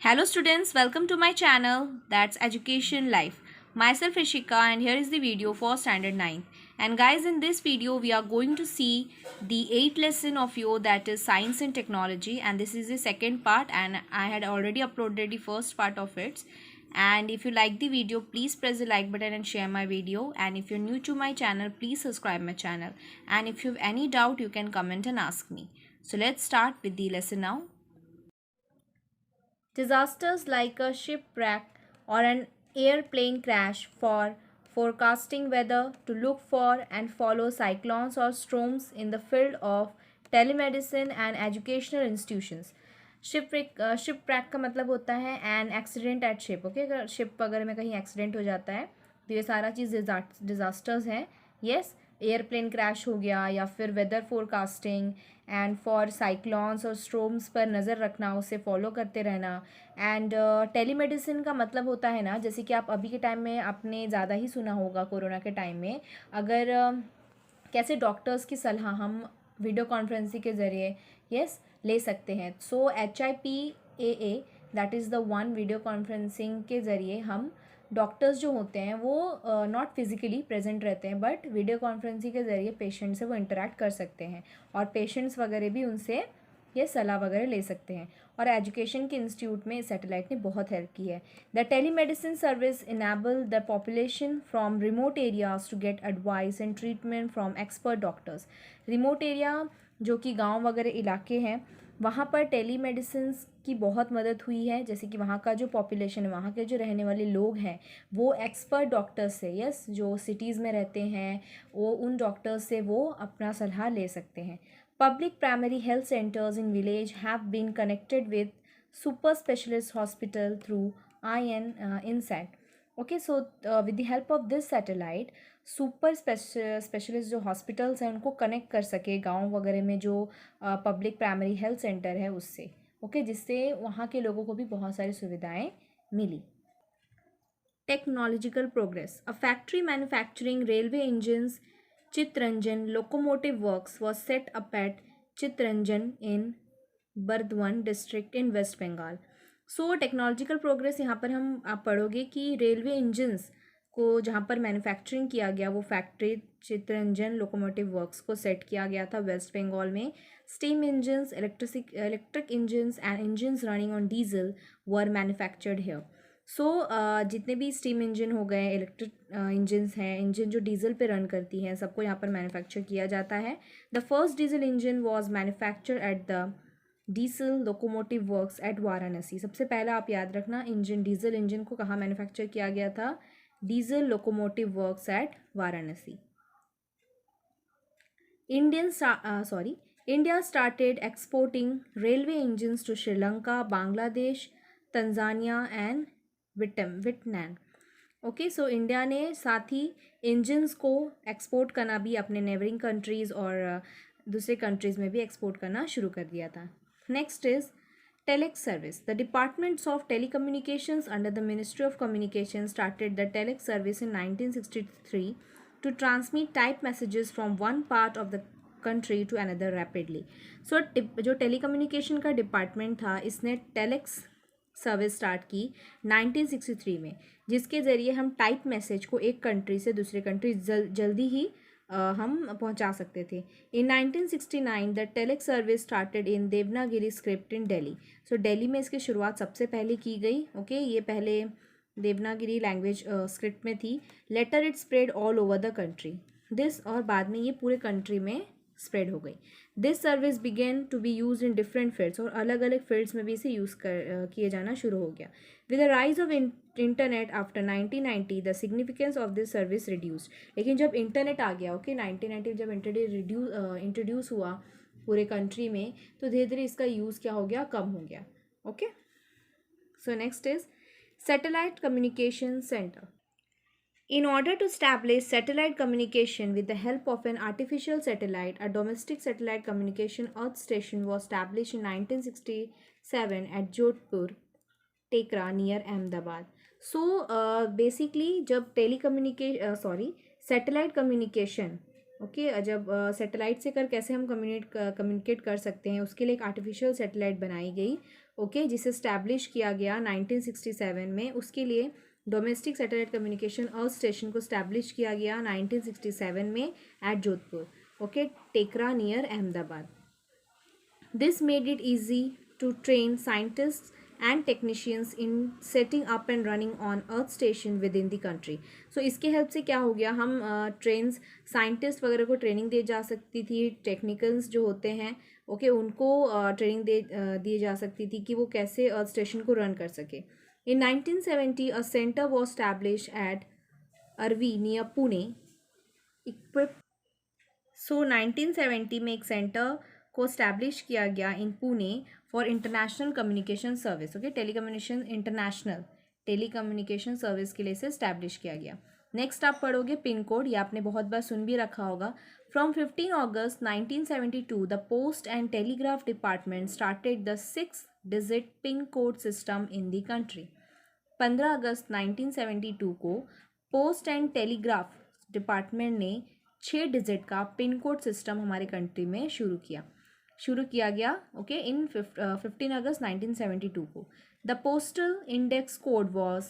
Hello students, welcome to my channel that's Education Life. Myself Ishika and here is the video for standard 9th. And guys, in this video we are going to see the 8th lesson of your that is science and technology, and this is the second part and I had already uploaded the first part of it. And if you like the video, please press the like button and share my video, and if you're new to my channel, please subscribe my channel, and if you have any doubt you can comment and ask me. So let's start with the lesson now. Disasters like a shipwreck or an airplane crash for forecasting weather, to look for and follow cyclones or storms in the field of telemedicine and educational institutions. Shipwreck का मतलब होता है an accident at ship. Okay, अगर ship वगैरह में कहीं accident हो जाता है तो ये सारा चीज़ डिज़ास्टर्स हैं. यस, एयरप्लेन क्रैश हो गया या फिर weather forecasting and for cyclones और स्ट्रोम्स पर नज़र रखना, उसे फॉलो करते रहना. एंड टेलीमेडिसिन का मतलब होता है ना, जैसे कि आप अभी के टाइम में आपने ज़्यादा ही सुना होगा कोरोना के टाइम में, अगर कैसे डॉक्टर्स की सलाह हम वीडियो कॉन्फ्रेंसिंग के ज़रिए यस ले सकते हैं. सो HIPAA that is the one, video conferencing के ज़रिए हम डॉक्टर्स जो होते हैं वो नॉट फिजिकली प्रेजेंट रहते हैं बट वीडियो कॉन्फ्रेंसिंग के ज़रिए पेशेंट से वो इंटरेक्ट कर सकते हैं और पेशेंट्स वगैरह भी उनसे ये सलाह वगैरह ले सकते हैं. और एजुकेशन के इंस्टीट्यूट में सैटेलाइट ने बहुत हेल्प की है. The telemedicine service enable the population from remote areas to get advice and treatment from expert doctors. Remote area जो कि गांव वगैरह इलाके हैं, वहाँ पर टेलीमेडिसिन की बहुत मदद हुई है. जैसे कि वहाँ का जो पॉपुलेशन है, वहाँ के जो रहने वाले लोग हैं, वो एक्सपर्ट डॉक्टर्स से यस जो सिटीज़ में रहते हैं वो उन डॉक्टर्स से वो अपना सलाह ले सकते हैं. Public primary health centers in village have been connected with super specialist hospital through INSAT. Okay, so with the help of this satellite, super specialist जो हॉस्पिटल्स हैं उनको कनेक्ट कर सके गांव वगैरह में जो पब्लिक प्राइमरी हेल्थ सेंटर है उससे. ओके, जिससे वहाँ के लोगों को भी बहुत सारी सुविधाएं मिली. Technological progress. A factory manufacturing railway engines Chittaranjan Locomotive Works was set up at Chittaranjan in Burdwan district in West Bengal. So technological progress यहाँ पर हम आप पढ़ोगे कि रेलवे इंजन्स को जहाँ पर मैन्युफैक्चरिंग किया गया वो फैक्ट्री चित्तरंजन लोकोमोटिव वर्क्स को सेट किया गया था वेस्ट बंगाल में. Steam engines, electric engines and engines running on diesel were manufactured here. So जितने भी स्टीम इंजन हो गए, इलेक्ट्रिक इंजन्स हैं, इंजन जो डीजल पे रन करती हैं, सबको यहाँ पर मैन्युफैक्चर किया जाता है. The first diesel engine was manufacture at the diesel locomotive works at Varanasi. सबसे पहला आप याद रखना, इंजन डीजल इंजन को कहाँ मैन्युफैक्चर किया गया था? Diesel locomotive works at Varanasi. India started exporting railway engines to Sri Lanka, Bangladesh, Tanzania and Vietnam. Okay, so India ने साथ ही इंजन्स को एक्सपोर्ट करना भी अपने नेबरिंग कंट्रीज़ और दूसरे कंट्रीज़ में भी एक्सपोर्ट करना शुरू कर दिया था. Next is telex service. The departments of telecommunications under the Ministry of Communications started the telex service in 1963 to transmit type messages from one part of the country to another rapidly. So जो telecommunication का department था इसने telex service start की 1963 में, जिसके ज़रिए हम type message को एक कंट्री से दूसरे कंट्री जल्दी ही हम पहुंचा सकते थे. In 1969 the telex service started in Devanagari script in Delhi. So Delhi में इसकी शुरुआत सबसे पहले की गई. ओके, ये पहले देवनागिरी लैंग्वेज स्क्रिप्ट में थी. Later it spread all over the country this, और बाद में ये पूरे कंट्री में स्प्रेड हो गई. This service began to be use in different fields, और अलग अलग फील्ड्स में भी इसे यूज़ किए जाना शुरू हो गया. With the rise of internet after 1990 the significance of this service reduced. लेकिन जब इंटरनेट आ गया, ओके 1990 जब इंट्रोड्यूस हुआ पूरे कंट्री में, तो धीरे धीरे इसका यूज़ क्या हो गया, कम हो गया. Okay, so next is satellite communication centre. In order to establish satellite communication with the help of an artificial satellite, a domestic satellite communication earth station was established in 1967 at Jodhpur, Tekra near Ahmedabad. So basically जब satellite communication okay जब satellite से कैसे हम communicate कर सकते हैं, उसके लिए एक आर्टिफिशियल सैटेलाइट बनाई गई। ओके जिसे स्टैब्लिश किया गया 1967 में। उसके लिए domestic satellite communication earth station को स्टैब्लिश किया गया 1967 में at Jodhpur, okay Tekra near Ahmedabad. This made it easy to train scientists and technicians in setting up and running on Earth station within the country. So इसके हेल्प से क्या हो गया, हम ट्रेन्स साइंटिस्ट वगैरह को ट्रेनिंग दी जा सकती थी, टेक्निकल्स जो होते हैं ओके उनको ट्रेनिंग दी जा सकती थी कि वो कैसे अर्थ स्टेशन को रन कर सके। In 1970 a center was established at Arvi near Pune equipped। सो 1970 में एक सेंटर को स्टैब्लिश किया गया in Pune for international communication service, okay telecommunication service के लिए से स्टैब्लिश किया गया। नेक्स्ट आप पढ़ोगे पिन कोड, ये आपने बहुत बार सुन भी रखा होगा। फ्रॉम 15 अगस्त 1972 the post and telegraph department started the 6-digit pin code system in the country. 15 अगस्त 1972 को पोस्ट एंड टेलीग्राफ डिपार्टमेंट ने 6 डिजिट का पिन कोड सिस्टम हमारे कंट्री में शुरू किया गया ओके इन 15 अगस्त 1972 को। The postal index code was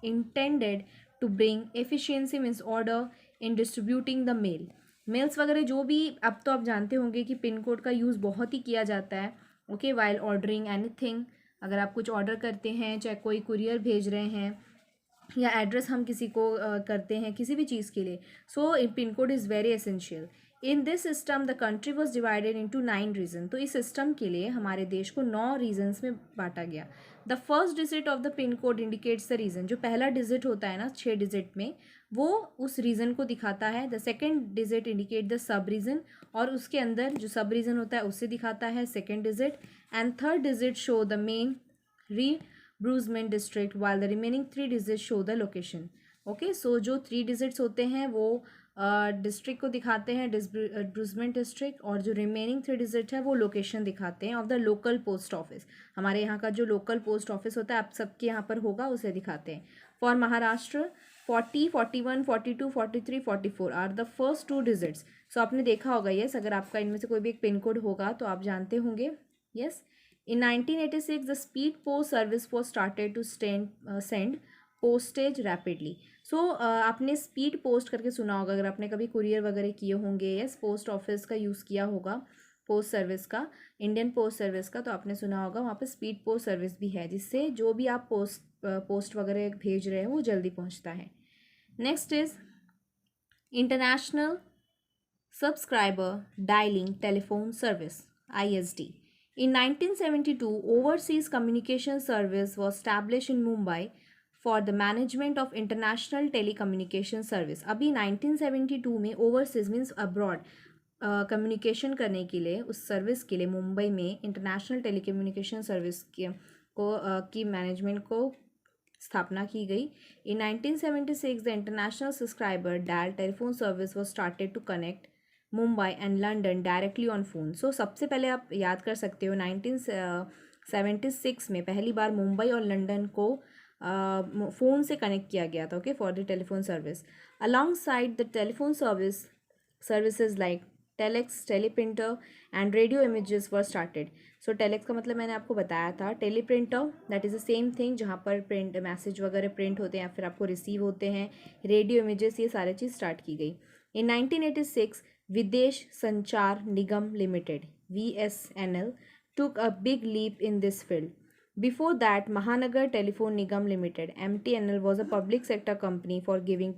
intended to bring efficiency means order in distributing the mails वगैरह जो भी, अब तो आप जानते होंगे कि पिन कोड का यूज़ बहुत ही किया जाता है ओके वाइल ऑर्डरिंग एनीथिंग। अगर आप कुछ ऑर्डर करते हैं, चाहे कोई कुरियर भेज रहे हैं या एड्रेस हम किसी को करते हैं किसी भी चीज़ के लिए, so pin code is very essential. In this system the country was divided into 9 region. तो इस सिस्टम के लिए हमारे देश को 9 रीजन्स में बांटा गया। The first digit of the pin code indicates the region. जो पहला डिजिट होता है ना 6 डिजिट में, वो उस रीजन को दिखाता है। The second digit indicate the sub region, और उसके अंदर जो सब रीजन होता है उससे दिखाता है second digit. And third digit show the main ब्रूजमेंट district while the remaining 3 digit show the location. Okay so जो 3 डिजिट्स होते हैं वो डिस्ट्रिक्ट को दिखाते हैं ब्रूजमेंट डिस्ट्रिक्ट, और जो रिमेनिंग 3 डिजिट है वो लोकेशन दिखाते हैं of the local post office. हमारे यहाँ का जो लोकल पोस्ट ऑफिस होता है आप सबके यहाँ पर होगा, उसे दिखाते हैं। For Maharashtra 40, 41, 42, 43, 44 are the first 2 digits. So आपने देखा होगा यस, अगर आपका इनमें से कोई भी एक पिन कोड होगा तो आप जानते होंगे yes. In 1986, the speed post service was started to send postage rapidly. So आपने स्पीड पोस्ट करके सुना होगा, अगर आपने कभी कुरियर वगैरह किए होंगे यस, पोस्ट ऑफिस का यूज़ किया होगा, पोस्ट सर्विस का, इंडियन पोस्ट सर्विस का, तो आपने सुना होगा वहाँ पे स्पीड पोस्ट सर्विस भी है, जिससे जो भी आप पोस्ट वगैरह भेज रहे हो वो जल्दी पहुँचता है। Next is international subscriber dialing telephone service ISD। In 1972, Overseas Communication Service was established in Mumbai for the management of international telecommunication service. अभी 1972 में overseas means abroad कम्युनिकेशन करने के लिए, उस सर्विस के लिए मुंबई में इंटरनेशनल टेलीकम्युनिकेशन सर्विस की मैनेजमेंट को स्थापना की गई। In 1976, the international subscriber dial telephone service was started to connect Mumbai and London directly on phone. So सबसे पहले आप याद कर सकते हो 1976 में पहली बार मुंबई और लंदन को फ़ोन से कनेक्ट किया गया था okay for the telephone service. Along side the telephone services like telex, teleprinter and radio images were started. So telex का मतलब मैंने आपको बताया था, teleprinter that is the same thing जहाँ पर प्रिंट मैसेज वगैरह प्रिंट होते हैं या फिर आपको रिसीव होते हैं, रेडियो इमेजेस, ये सारी चीज़ स्टार्ट की गई। इन 1986 Videsh Sanchar Nigam Limited (VSNL) took a big leap in this field. Before that, Mahanagar Telephone Nigam Limited (MTNL) was a public sector company for giving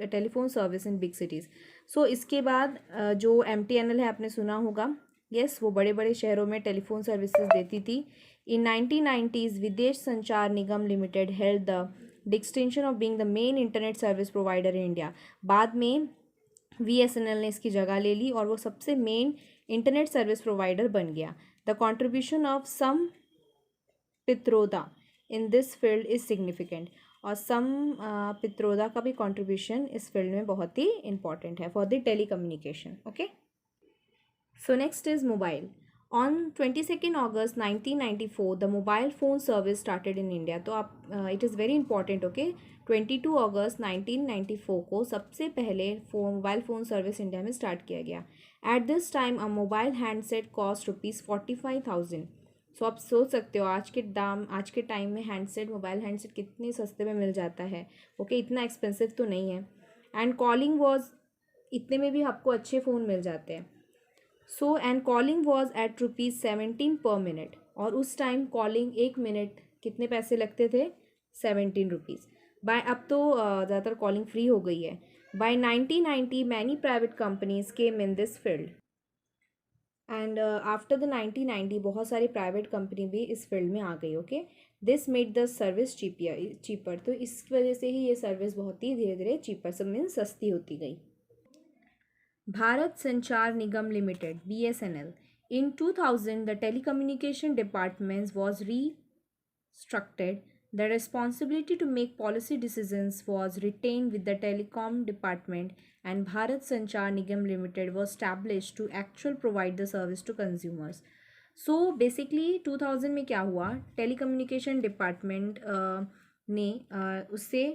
telephone service in big cities. So इसके बाद जो MTNL है आपने सुना होगा yes, वो बड़े बड़े शहरों में टेलीफोन सर्विसेज देती थी। In 1990s, Videsh Sanchar Nigam Limited held the distinction of being the main internet service provider in India. बाद में VSNL ने इसकी जगह ले ली और वो सबसे मेन इंटरनेट सर्विस प्रोवाइडर बन गया। The contribution of Sam Pitroda in this field is significant, और सम पित्रोदा का भी कॉन्ट्रीब्यूशन इस फील्ड में बहुत ही इंपॉर्टेंट है for the telecommunication okay. So next is mobile. On 22nd August 1994 the mobile phone service started in India. तो आप it is very important, okay. 22 अगस्त 1994 को सबसे पहले मोबाइल फ़ोन सर्विस इंडिया में स्टार्ट किया गया. At this time a mobile handset cost ₹45,000. सो आप सोच सकते हो आज के टाइम में मोबाइल हैंडसेट कितने सस्ते में मिल जाता है. ओके, इतना एक्सपेंसिव तो नहीं है. एंड कॉलिंग वॉज, इतने में भी आपको अच्छे फ़ोन मिल जाते हैं. So and calling was at ₹17 पर मिनट. और उस टाइम कॉलिंग 1 मिनट कितने पैसे लगते थे? ₹17. बाय अब तो ज़्यादातर कॉलिंग फ्री हो गई है. By 1990 many private companies came in this field. And after the 1990 बहुत सारी प्राइवेट कंपनी भी इस फील्ड में आ गई. Okay, this made the service cheaper. तो इस वजह से ही ये सर्विस बहुत ही धीरे धीरे चीपर, सब मीन्स सस्ती होती गई. Bharat Sanchar Nigam Limited (BSNL). In 2000, the telecommunication department was restructured. The responsibility to make policy decisions was retained with the telecom department, and Bharat Sanchar Nigam Limited was established to actually provide the service to consumers. So basically 2000 में क्या हुआ, telecommunication department ने उससे.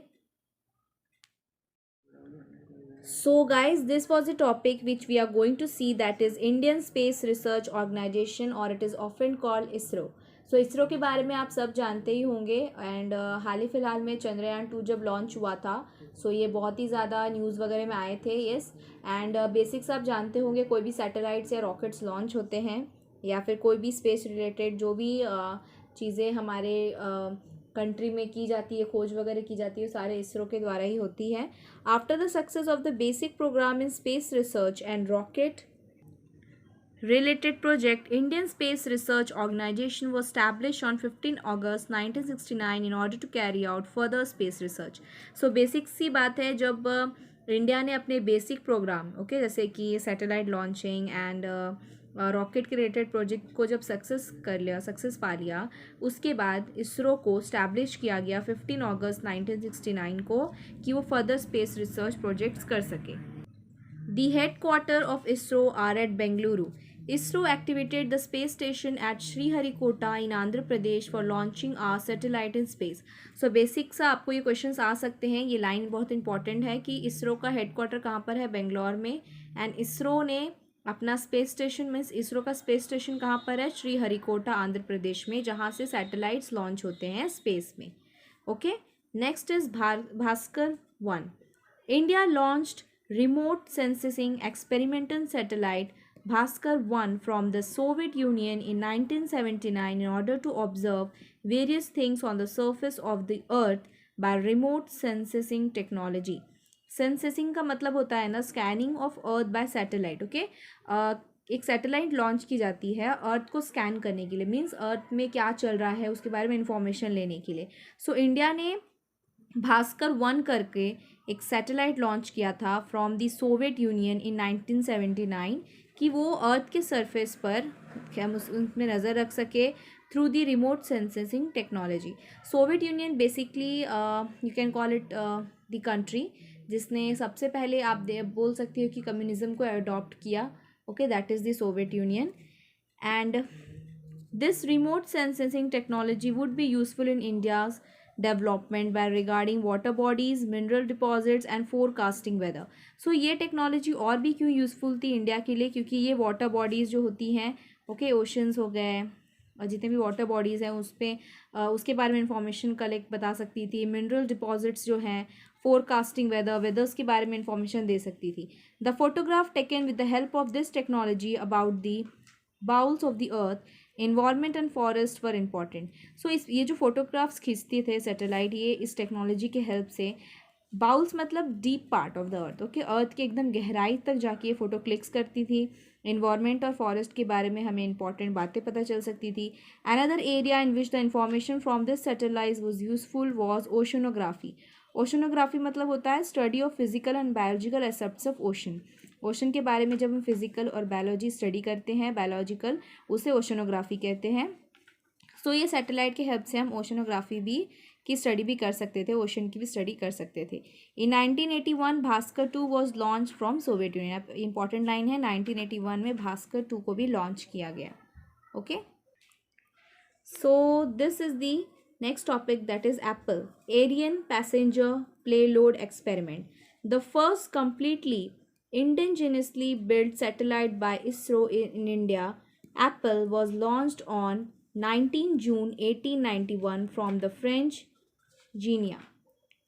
So guys, this was a topic which we are going to see, that is Indian Space Research Organization, or it is often called ISRO. So ISRO के बारे में आप सब जानते ही होंगे. एंड हाल ही फिलहाल में चंद्रयान 2 जब लॉन्च हुआ था, सो ये बहुत ही ज़्यादा न्यूज़ वगैरह में आए थे. येस. एंड बेसिक्स आप जानते होंगे, कोई भी सैटेलाइट्स या रॉकेट्स लॉन्च होते हैं या फिर कोई भी स्पेस रिलेटेड जो भी चीज़ें हमारे कंट्री में की जाती है, खोज वगैरह की जाती है, सारे इसरो के द्वारा ही होती है. After the success of the basic programme in space research and rocket related project, Indian Space Research Organization was established on 15 August 1969 in order to carry out further space research. So basic सी बात है, जब India ने अपने basic programme, okay, जैसे कि satellite launching and rocket के related project को जब सक्सेस पा लिया, उसके बाद इसरो को स्टैब्लिश किया गया 15 अगस्त 1969 को, कि वो फर्दर स्पेस रिसर्च प्रोजेक्ट्स कर सके. The headquarters of ISRO are at Bengaluru. ISRO activated the space station at Sriharikota in Andhra Pradesh for launching our satellite in space. So basic सा आपको ये क्वेश्चंस आ सकते हैं. ये लाइन बहुत important है कि इसरो का हेडक्वार्टर कहाँ पर है? बेंगलोर में. एंड इसरो ने अपना स्पेस स्टेशन, मीन्स इसरो का स्पेस स्टेशन कहाँ पर है? श्रीहरिकोटा आंध्र प्रदेश में, जहाँ से सैटेलाइट्स लॉन्च होते हैं स्पेस में. Okay, next is Bhaskar 1. India launched remote sensing experimental satellite Bhaskar 1 from the Soviet Union in 1979 in order to observe various things on the surface of the earth by remote sensing technology. Sensing का मतलब होता है ना, scanning of earth by satellite. Okay, एक satellite launch की जाती है अर्थ को स्कैन करने के लिए, मीन्स अर्थ में क्या चल रहा है उसके बारे में इंफॉर्मेशन लेने के लिए. सो इंडिया ने भास्कर 1 करके एक सैटेलाइट लॉन्च किया था from the Soviet union in 1979, कि वो अर्थ के सरफेस पर हम उसमें नज़र रख सके through the remote sensing technology. Soviet union basically you can call it the country जिसने सबसे पहले आप बोल सकते हो कि कम्युनिज्म को अडॉप्ट किया. Okay, that is the Soviet union. And this remote sensing technology would be useful in India's development by regarding water bodies, mineral deposits and forecasting weather. So ये टेक्नोलॉजी और भी क्यों यूज़फुल थी India के लिए? क्योंकि ये वाटर बॉडीज़ जो होती हैं, ओके, ओशंस हो गए और जितने भी वाटर बॉडीज़ हैं उस पर उसके बारे में इंफॉर्मेशन कलेक्ट बता सकती थी. मिनरल डिपॉजिट्स जो हैं, फोरकास्टिंग वेदर्स के बारे में इंफॉर्मेशन दे सकती थी. The photograph taken with the help of this technology about the bowels of the earth, environment and forest were important. So ये जो फोटोग्राफ्स खींचते थे सैटेलाइट, ये इस टेक्नोलॉजी के हेल्प से, बाउल्स मतलब deep part of the earth, okay, earth के एकदम गहराई तक जाके ये फ़ोटो क्लिक्स करती थी. इन्वायरमेंट और फॉरेस्ट के बारे में हमें इंपॉर्टेंट बातें पता चल सकती थी. Another area in which the information from this satellite was useful was oceanography. Oceanography मतलब होता है study of physical and biological aspects of ocean. Ocean के बारे में जब हम फिजिकल और बायोलॉजी स्टडी करते हैं, बायोलॉजिकल, उसे ओशनोग्राफी कहते हैं. सो ये सैटेलाइट के हेल्प से हम ओशनोग्राफी भी की स्टडी भी कर सकते थे, ओशन की भी स्टडी कर सकते थे. इन 1981 Bhaskar 2 was launch from Soviet union. Important line है, 1981 में भास्कर 2 को भी लॉन्च किया गया. Okay, so this is the next topic, that is Apple Ariane passenger payload experiment. The first completely indigenously built satellite by ISRO in India, Apple, was launched on 19 June 1891 from the French Genia.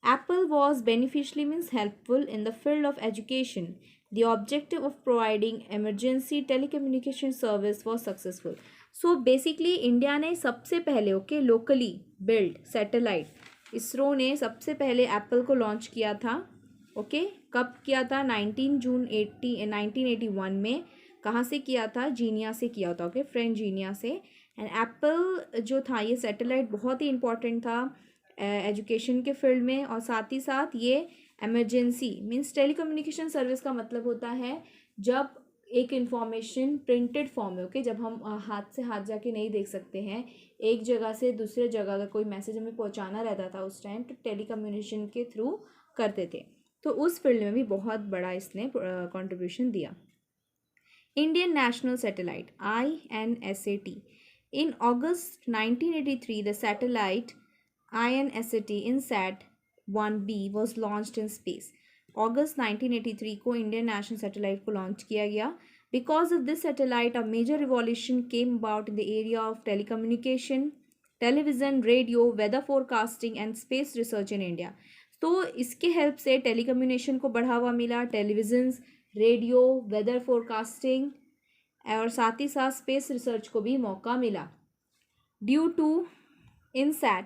Apple was beneficially means helpful in the field of education. The objective of providing emergency telecommunication service was successful. So basically India ने सबसे पहले locally build satellite ISRO ने सबसे पहले Apple को launch किया था. कब किया था? 1981 में. कहाँ से किया था? जीनिया से किया था. फ्रेंच जीनिया से. एंड एप्पल जो था ये सैटेलाइट बहुत ही इंपॉर्टेंट था एजुकेशन के फील्ड में, और साथ ही साथ ये एमरजेंसी मीन्स टेलीकम्युनिकेशन सर्विस का मतलब होता है जब एक इंफॉर्मेशन प्रिंटेड फॉर्म में जब हम हाथ से हाथ जाके नहीं देख सकते हैं, एक जगह से दूसरे जगह अगर कोई मैसेज हमें पहुंचाना रहता था उस टाइम, तो टेलीकम्युनिकेशन के थ्रू करते थे. तो उस फील्ड में भी बहुत बड़ा इसने कंट्रीब्यूशन दिया. Indian national satellite INSAT. In August 1983, the satellite INSAT INSAT 1B was launched in space. अगस्त 1983 को इंडियन नेशनल सैटेलाइट को लॉन्च किया गया. Because of this satellite a major revolution came about in the area of telecommunication, television, radio, weather forecasting and space research in India. तो इसके help से telecommunication को बढ़ावा मिला, टेलीविज़न, रेडियो, वेदर फोरकास्टिंग और साथ ही साथ स्पेस रिसर्च को भी मौका मिला. ड्यू टू INSAT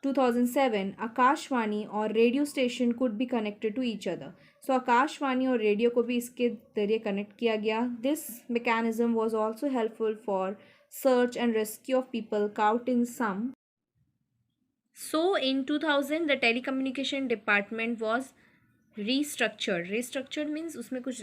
2007, आकाशवाणी और radio station could be connected to each other. So Akashvani और रेडियो को भी इसके जरिए कनेक्ट किया गया. This mechanism was also helpful for search and rescue of people caught in some. So in 2000 the telecommunication department was restructured means उसमें कुछ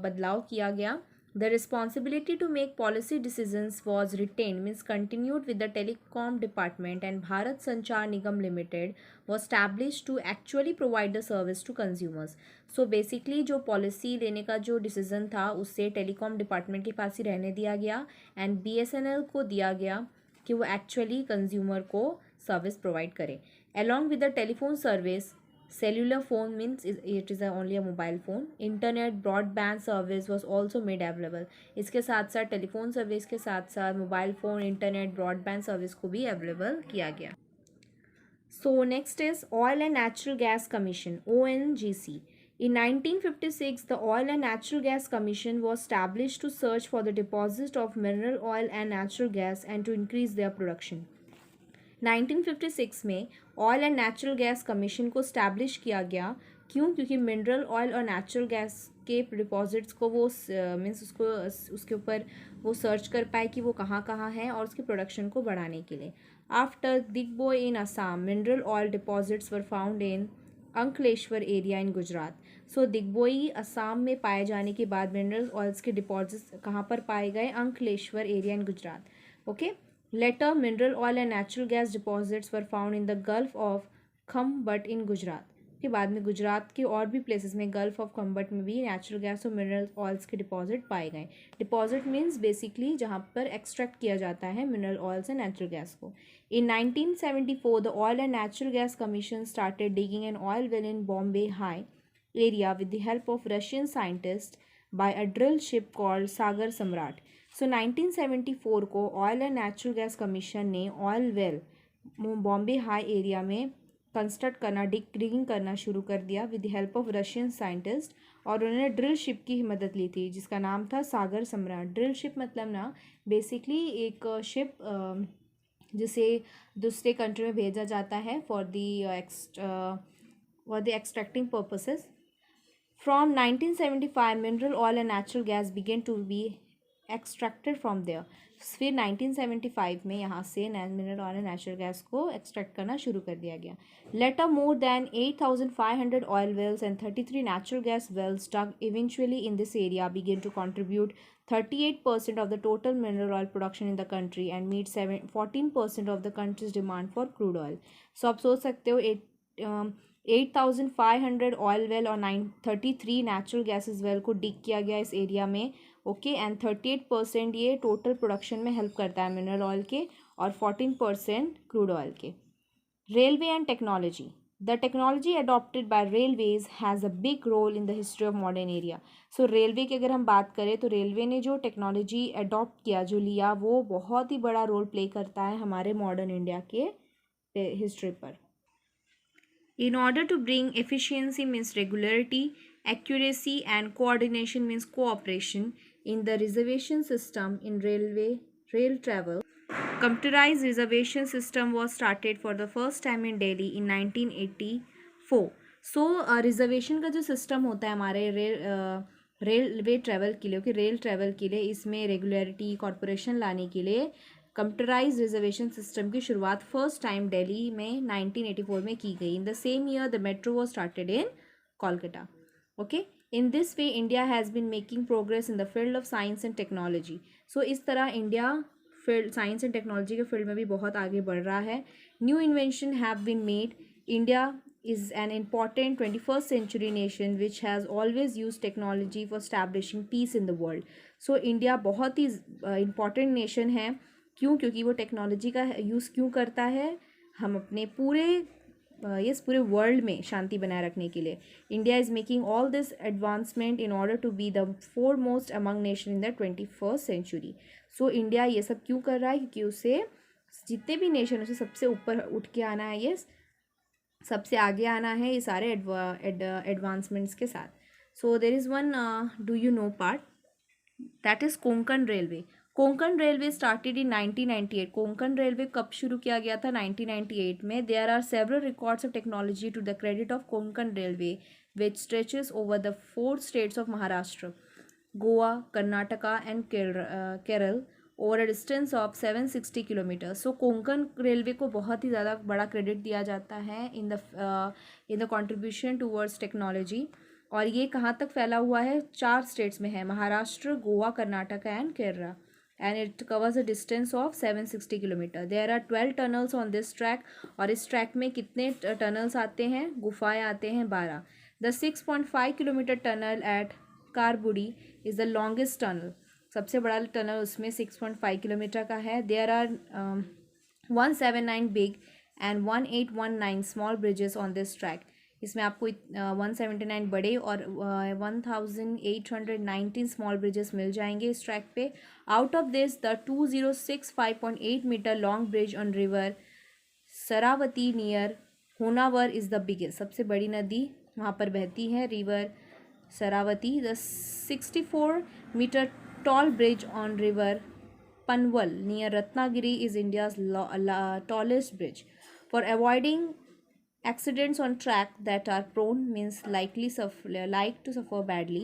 बदलाव किया गया. The responsibility to make policy decisions was retained means continued with the telecom department, and Bharat Sanchar Nigam Limited was established to actually provide the service to consumers. So basically जो policy लेने का जो decision था उससे telecom department के पास ही रहने दिया गया, and BSNL को दिया गया कि वो actually consumer को सर्विस प्रोवाइड करे. Along with the telephone service, cellular phone means it is only a mobile phone, internet broadband service was also made available. इसके साथ साथ टेलीफोन सर्विस के साथ साथ mobile phone, internet, broadband service को भी अवेलेबल किया गया. So next is oil and natural gas commission ONGC. In 1956, the Oil and Natural Gas Commission was established to search for the deposit of mineral oil and natural gas and to increase their production. 1956 में oil and natural gas commission को establish किया गया. क्यों? क्योंकि mineral oil और natural gas के deposits को वो मीन्स उसके ऊपर वो सर्च कर पाए कि वो कहाँ कहाँ हैं और उसके प्रोडक्शन को बढ़ाने के लिए. After Digboi in Assam, mineral oil deposits were found in Ankleshwar area in Gujarat. So Digboi Assam में पाए जाने के बाद मिनरल ऑयल्स के डिपॉजिट्स कहाँ पर पाए गए? Ankleshwar area in Gujarat. Okay. Later, mineral oil and natural gas deposits were found in the Gulf of Khambhat in Gujarat. के बाद में गुजरात के और भी प्लेसेस में गल्फ ऑफ खम्बट में भी नेचुरल गैस और मिनरल ऑयल्स के डिपॉजिट पाए गए. डिपॉजिट मीन्स बेसिकली जहाँ पर एक्सट्रैक्ट किया जाता है mineral oils and natural gas को. In 1974, the Oil and Natural Gas Commission started digging an oil well in Bombay High area with the help of Russian scientists by a drill ship called Sagar Samrat. So 1974 को oil and natural gas commission ने oil well Bombay high area में construct करना, digging करना शुरू कर दिया with the help of Russian scientist, और उन्होंने ड्रिल शिप की मदद ली थी जिसका नाम था सागर सम्राट. ड्रिल शिप मतलब ना बेसिकली एक शिप जिसे दूसरे कंट्री में भेजा जाता है for the extracting purposes. From 1975 mineral oil and natural gas began to be extracted from there. फिर 1975 में यहाँ से mineral oil and natural gas को एक्सट्रैक्ट करना शुरू कर दिया गया. Later more than 8,500 oil wells and 33 natural gas wells dug eventually in this area began to contribute 38% of the total mineral oil production in the country and meet 14% of the country's demand for crude oil. So आप सोच सकते हो 8,500 oil well और 33 natural gases well को डिग किया गया इस area में, ओके, एंड 38% ये टोटल प्रोडक्शन में हेल्प करता है मिनरल ऑयल के, और 14% क्रूड ऑयल के। Railway and technology, the technology adopted by railways has a big role in the history of modern area। So railway की अगर हम बात करें तो रेलवे ने जो टेक्नोलॉजी अडॉप्ट किया, जो लिया, वो बहुत ही बड़ा रोल प्ले करता है हमारे मॉडर्न इंडिया के हिस्ट्री पर। In order to bring efficiency means regularity, accuracy and coordination means cooperation in the reservation system in rail travel. Computerized reservation system was started for the first time in Delhi in 1984. So reservation का जो system होता है हमारे railway travel के लिए, okay, rail travel के लिए, इसमें रेगुलरिटी कॉरपोरेशन लाने के लिए कंप्यूटराइज रिजर्वेशन सिस्टम की शुरुआत फर्स्ट टाइम दिल्ली में 1984 में की गई। In the same year the metro was started in Kolkata. Okay, in this way India has been making progress in the field of science and technology. So इस तरह India field science and technology के फील्ड में भी बहुत आगे बढ़ रहा है। New invention have been made. India is an important 21st century nation which has always used technology for establishing peace in the world। so India बहुत ही important nation है। क्यों? क्योंकि वो टेक्नोलॉजी का यूज़ क्यों करता है? हम अपने पूरे वर्ल्ड में शांति बनाए रखने के लिए। India is making all this advancement in order to be the foremost among nation in the 21st century. So India ये सब क्यों कर रहा है? क्योंकि उसे जितने भी नेशन उसे सबसे ऊपर उठ के आना है, ये सबसे आगे आना है ये सारे एडवांसमेंट्स के साथ। So there is one do you know part, that is Konkan railway. Konkan railway started in 1998। Konkan railway कब शुरू किया गया था? 1998 में। There are several records of technology to the credit of Konkan railway which stretches over the 4 states of Maharashtra, Goa, Karnataka and Kerala over a distance of 760 kilometre. So Konkan railway को बहुत ही ज़्यादा बड़ा क्रेडिट दिया जाता है in the contribution towards technology. और ये कहाँ तक फैला हुआ है? 4 स्टेट्स में है, Maharashtra, Goa, Karnataka and Kerala, and it covers a distance of 760 kilometre. There are 12 tunnels on this track. और इस ट्रैक में कितने टनल्स आते हैं? गुफाएँ आते हैं 12। The 6.5 kilometre tunnel at Karbude is the longest tunnel. सबसे बड़ा टनल उसमें 6.5 किलोमीटर का है। There are 179 big and 1819 small bridges on this track. इसमें आपको 179 बड़े और 1819 स्मॉल ब्रिजेस मिल जाएंगे इस ट्रैक पे। Out of this the 2065.8 metre long bridge on river Sharavati near Honavar is the biggest. सबसे बड़ी नदी वहाँ पर बहती है, river Sharavati. The 64 metre tall bridge on river Panwal near Ratnagiri is India's tallest bridge. For avoiding accidents on track that are prone means like to suffer badly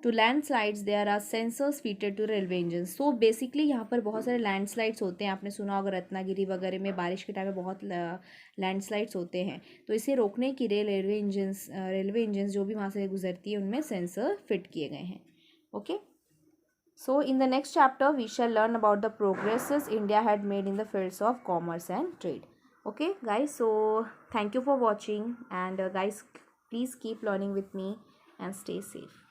to landslides, there are sensors fitted to railway engines। so basically यहाँ पर बहुत सारे landslides होते हैं। आपने सुना होगा रत्नागिरी वगैरह में बारिश के टाइम में बहुत लैंडस्लाइड्स होते हैं, तो इसे रोकने के लिए रेलवे इंजन्स जो भी वहाँ से गुजरती है उनमें सेंसर फिट किए गए हैं। Okay, so in the next chapter we shall learn about the progresses India had made in the fields of commerce and trade. Okay guys, so thank you for watching, and guys please keep learning with me and stay safe.